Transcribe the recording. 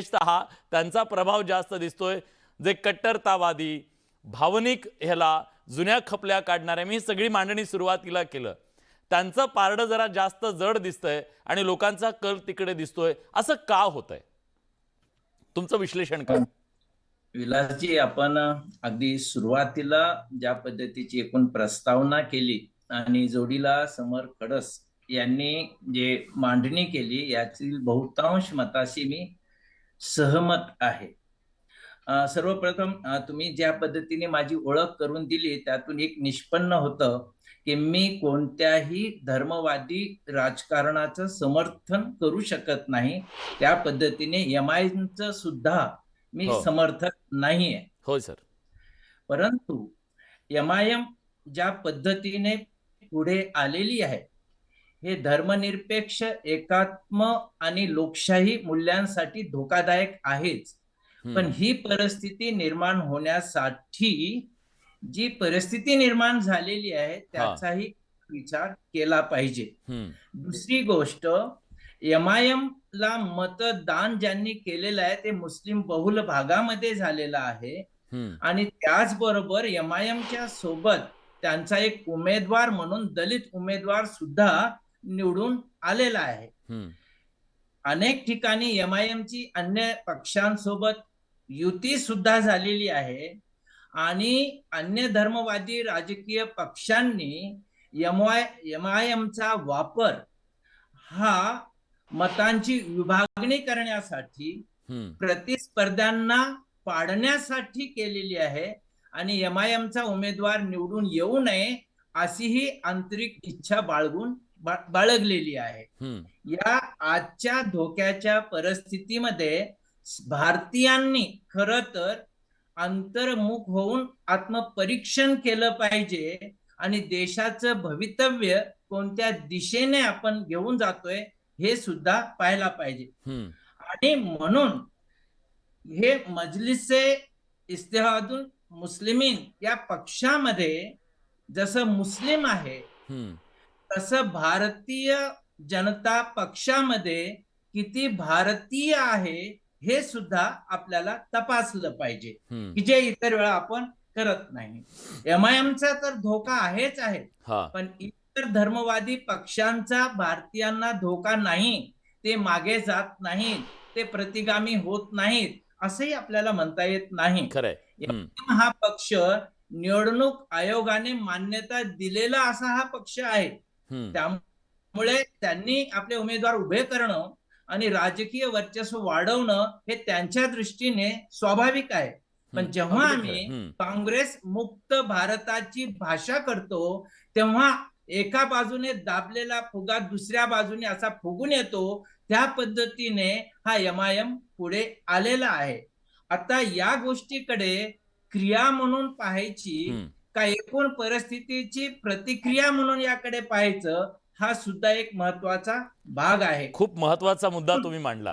विशेषतः त्यांचा प्रभाव जास्त दिसतोय। जे कट्टरतावादी, भावनिक ह्याला जुन्या खपल्या काढणारे, मी सगळी मांडणी सुरुवातीला केलं, त्यांचं पारडं जरा जास्त जड दिसतंय आणि लोकांचा कल तिकडे दिसतोय। असं का होतंय? तुमचं विश्लेषण काय? विलासजी, आपण अगदी सुरुवातीला ज्या पद्धतीची एकूण प्रस्तावना केली आणि जोडीला समर खडस यांनी जे मांडणी केली यातील बहुतांश मताशी मी सहमत आहे। सर्वप्रथम तुम्ही ज्या पद्धतीने माझी ओळख करून दिली त्यातून एक निष्पन्न होतं की मी कोणत्याही धर्मवादी राजकारणाचं समर्थन करू शकत नाही। त्या पद्धतीने एमआयएमचं सुद्धा मी हो समर्थक नाहीये। होय सर। परंतु एमआयएम ज्या पद्धतीने पुढे आलेली आहे हे धर्मनिरपेक्ष, एकात्म आणि लोकशाही मूल्यांसाठी धोकादायक आहेच। पण ही परिस्थिती निर्माण होण्यासाठी जी परिस्थिती निर्माण झालेली आहे त्याचाही विचार केला पाहिजे। दुसरी गोष्ट, एमआयएम ला मतदान ज्यांनी केलेलं आहे ते मुस्लिम बहुल भागामध्ये झालेलं आहे आणि त्याचबरोबर एमआयएमच्या सोबत त्यांचा एक उमेदवार म्हणून दलित उमेदवार सुद्धा निवडून आलेला आहे। अनेक ठिकाणी एमआयएमची अन्य पक्षांसोबत युती सुद्धा झालेली आहे आणि अन्य धर्मवादी राजकीय पक्षांनी एमआयएमचा वापर हा मतांची विभागणी करण्यासाठी, प्रतिस्पर्ध्यांना पाडण्यासाठी केलेली आहे आणि एमआयएमचा उमेदवार निवडून येऊ नये अशीही आंतरिक इच्छा बाळगलेली आहे। या आजच्या धोक्याच्या परिस्थितीमध्ये भारतीयांनी खरं तर अंतर्मुख होऊन आत्मपरीक्षण केलं पाहिजे आणि देशाचं भवितव्य कोणत्या दिशेने आपण घेऊन जातोय हे सुद्धा पाहायला पाहिजे। आणि म्हणून हे मजलिसे इत्तेहादुल मुस्लिमीन या पक्षामध्ये जसं मुस्लिम आहे तसं भारतीय जनता पक्षामध्ये किती भारतीय आहे हे सुद्धा आपल्याला तपासलं पाहिजे की जे इतर वेळा आपण करत नाही। एमआयएमचा तर धोका आहेच आहे, पण इतर धर्मवादी पक्षांचा भारतीयांना धोका नाही, ते मागे जात नाहीत, ते प्रतिगामी होत नाहीत असंही आपल्याला म्हणता येत नाही। हा पक्ष निवडणूक आयोगाने मान्यता दिलेला असा हा पक्ष आहे, त्यामुळे त्यांनी आपले उमेदवार उभे करणं आणि राजकीय वर्चस्व वाढवणं हे त्यांच्या दृष्टीने स्वाभाविक आहे। पण जेव्हा आम्ही काँग्रेस मुक्त भारताची भाषा करतो तेव्हा एका बाजूने दाबलेला फुगा दुसऱ्या बाजूने असा फुगून येतो, त्या पद्धतीने हा एमआयएम पुढे आलेला आहे। आता या गोष्टीकडे क्रिया म्हणून पाहायची का एकूण परिस्थितीची प्रतिक्रिया म्हणून याकडे पाहायचं, हा सुद्धा एक महत्वाचा भाग आहे। खूप महत्वाचा मुद्दा तुम्ही मांडला।